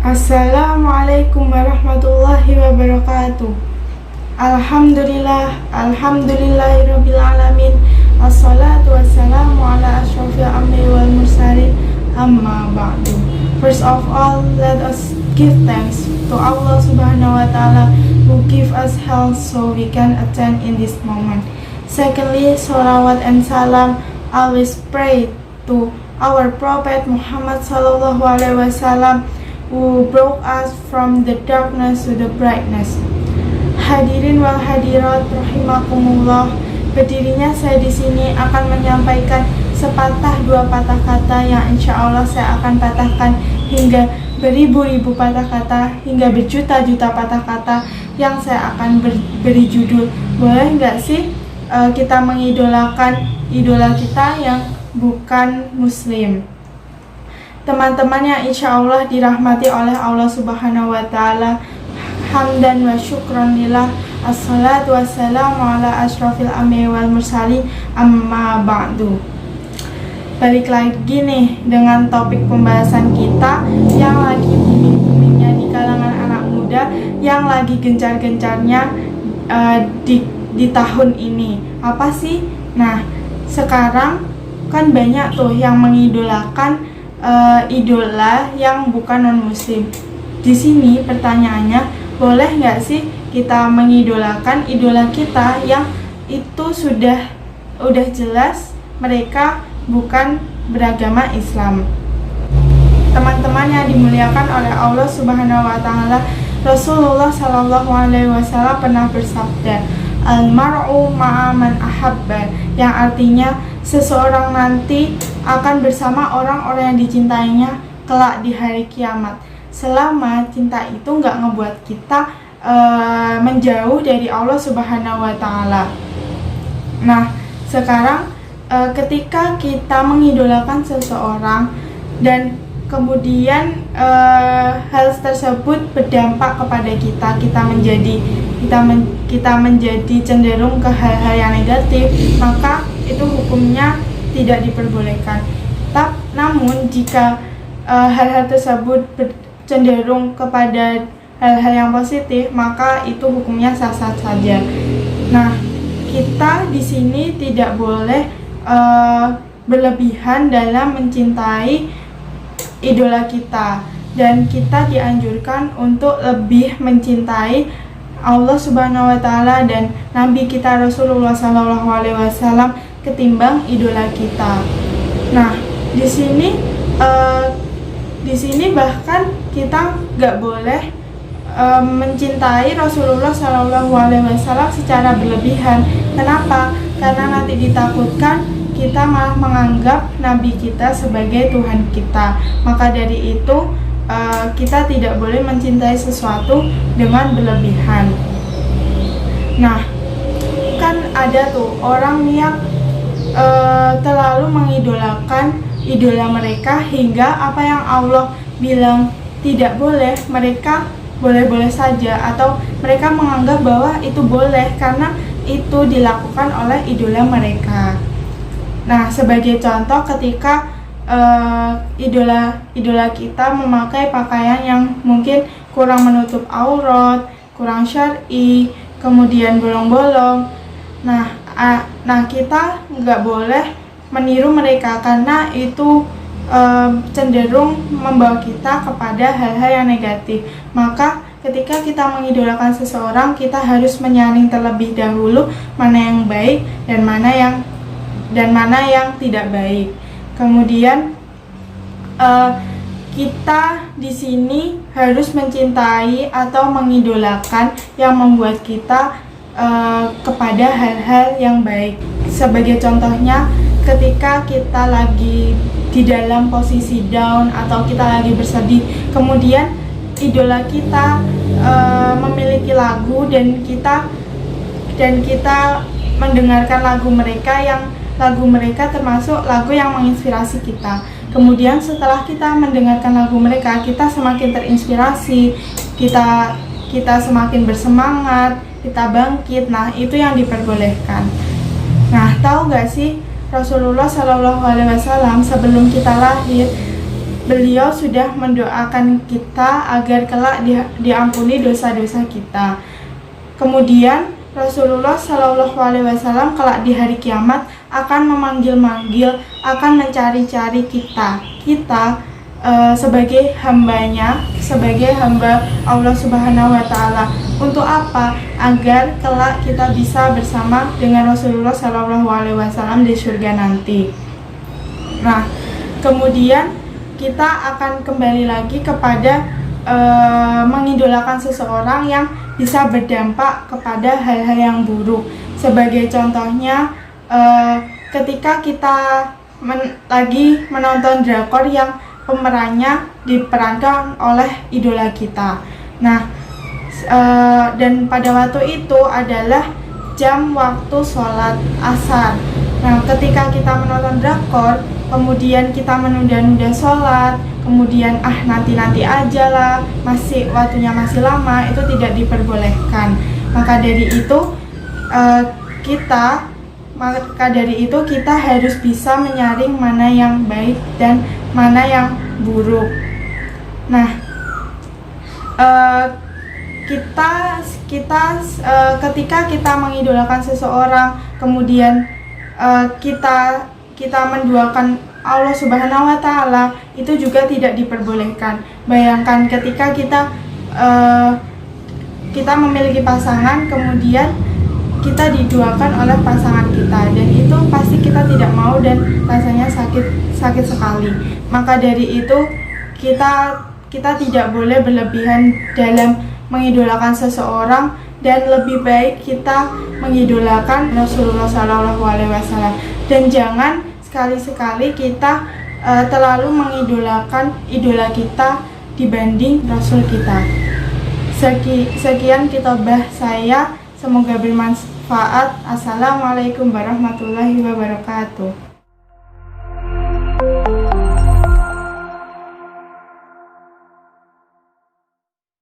Assalamualaikum warahmatullahi wabarakatuh. Alhamdulillahirabbil alamin. Assalatu wassalamu ala asyrofil anbiya'i wal mursalin. Amma ba'du. First of all, let us give thanks to Allah Subhanahu wa taala who give us health so we can attend in this moment. Secondly, salawat and salam always pray to our Prophet Muhammad sallallahu alaihi wasallam who brought us from the darkness to the brightness. Hadirin wal hadirat rahimakumullah. Berdirinya saya di sini akan menyampaikan sepatah dua patah kata yang insya Allah saya akan patahkan hingga beribu-ribu patah kata, hingga berjuta-juta patah kata yang saya akan beri judul. Boleh nggak sih kita mengidolakan idola kita yang bukan muslim? Teman-teman yang insya Allah dirahmati oleh Allah Subhanahu wa ta'ala, hamdan wa syukran lillah, assalatu wassalamu ala asyrofil anbiya'i wal mursalin, amma ba'du. Balik lagi nih dengan topik pembahasan kita yang lagi booming-boomingnya di kalangan anak muda, yang lagi gencar-gencarnya di tahun ini. Apa sih? Nah, sekarang kan banyak tuh yang mengidolakan idola yang bukan non muslim. Di sini pertanyaannya, boleh nggak sih kita mengidolakan idola kita yang itu sudah jelas mereka bukan beragama Islam? Teman-teman yang dimuliakan oleh Allah Subhanahu wa taala, Rasulullah sallallahu alaihi wasallam pernah bersabda, al-mar'u ma'a man ahabba, yang artinya seseorang nanti akan bersama orang-orang yang dicintainya kelak di hari kiamat, selama cinta itu nggak ngebuat kita menjauh dari Allah Subhanahu wa ta'ala. Nah, sekarang ketika kita mengidolakan seseorang dan kemudian hal tersebut berdampak kepada kita menjadi cenderung ke hal-hal yang negatif, maka itu hukumnya tidak diperbolehkan. Namun jika hal-hal tersebut cenderung kepada hal-hal yang positif, maka itu hukumnya sah-sah saja. Nah, kita di sini tidak boleh berlebihan dalam mencintai idola kita, dan kita dianjurkan untuk lebih mencintai Allah Subhanahu wa taala dan Nabi kita Rasulullah sallallahu alaihi wasallam ketimbang idola kita. Nah, di sini bahkan kita nggak boleh mencintai Rasulullah sallallahu alaihi wasallam secara berlebihan. Kenapa? Karena nanti ditakutkan kita malah menganggap Nabi kita sebagai Tuhan kita. Maka dari itu kita tidak boleh mencintai sesuatu dengan berlebihan. Nah, kan ada tuh orang yang terlalu mengidolakan idola mereka hingga apa yang Allah bilang tidak boleh, mereka boleh-boleh saja, atau mereka menganggap bahwa itu boleh karena itu dilakukan oleh idola mereka. Nah, sebagai contoh, ketika idola kita memakai pakaian yang mungkin kurang menutup aurat, kurang syar'i, kemudian bolong-bolong. Nah, kita nggak boleh meniru mereka karena itu cenderung membawa kita kepada hal-hal yang negatif. Maka ketika kita mengidolakan seseorang, kita harus menyaring terlebih dahulu mana yang baik dan mana yang tidak baik. Kemudian kita di sini harus mencintai atau mengidolakan yang membuat kita kepada hal-hal yang baik. Sebagai contohnya, ketika kita lagi di dalam posisi down atau kita lagi bersedih, kemudian idola kita memiliki lagu dan kita mendengarkan lagu mereka termasuk lagu yang menginspirasi kita. Kemudian setelah kita mendengarkan lagu mereka, kita semakin terinspirasi, kita semakin bersemangat, kita bangkit. Nah, itu yang diperbolehkan. Nah, tahu gak sih, Rasulullah Shallallahu Alaihi Wasallam sebelum kita lahir beliau sudah mendoakan kita agar kelak diampuni dosa-dosa kita. Kemudian Rasulullah Shallallahu Alaihi Wasallam kelak di hari kiamat akan memanggil-manggil, akan mencari-cari kita sebagai hambanya, sebagai hamba Allah Subhanahu Wa Taala. Untuk apa? Agar kelak kita bisa bersama dengan Rasulullah Shallallahu Alaihi Wasallam di surga nanti. Nah, kemudian kita akan kembali lagi kepada mengidolakan seseorang yang bisa berdampak kepada hal-hal yang buruk. Sebagai contohnya, ketika kita lagi menonton drakor yang pemerannya diperankan oleh idola kita. Nah, dan pada waktu itu adalah jam waktu sholat asar. Nah, ketika kita menonton drakor, kemudian kita menunda-nunda sholat, kemudian nanti aja lah, waktunya masih lama, itu tidak diperbolehkan. Maka dari itu kita harus bisa menyaring mana yang baik dan mana yang buruk. Nah, ketika kita mengidolakan seseorang, kemudian kita menduakan Allah Subhanahu Wa Taala, itu juga tidak diperbolehkan. Bayangkan ketika kita memiliki pasangan, kemudian kita diduakan oleh pasangan kita, dan itu pasti kita tidak mau dan rasanya sakit sekali. Maka dari itu kita tidak boleh berlebihan dalam mengidolakan seseorang, dan lebih baik kita mengidolakan Rasulullah Shallallahu Alaihi Wasallam. Dan jangan sekali-sekali kita terlalu mengidolakan idola kita dibanding Rasul kita. Sekian khotbah saya, semoga bermanfaat. Assalamualaikum warahmatullahi wabarakatuh.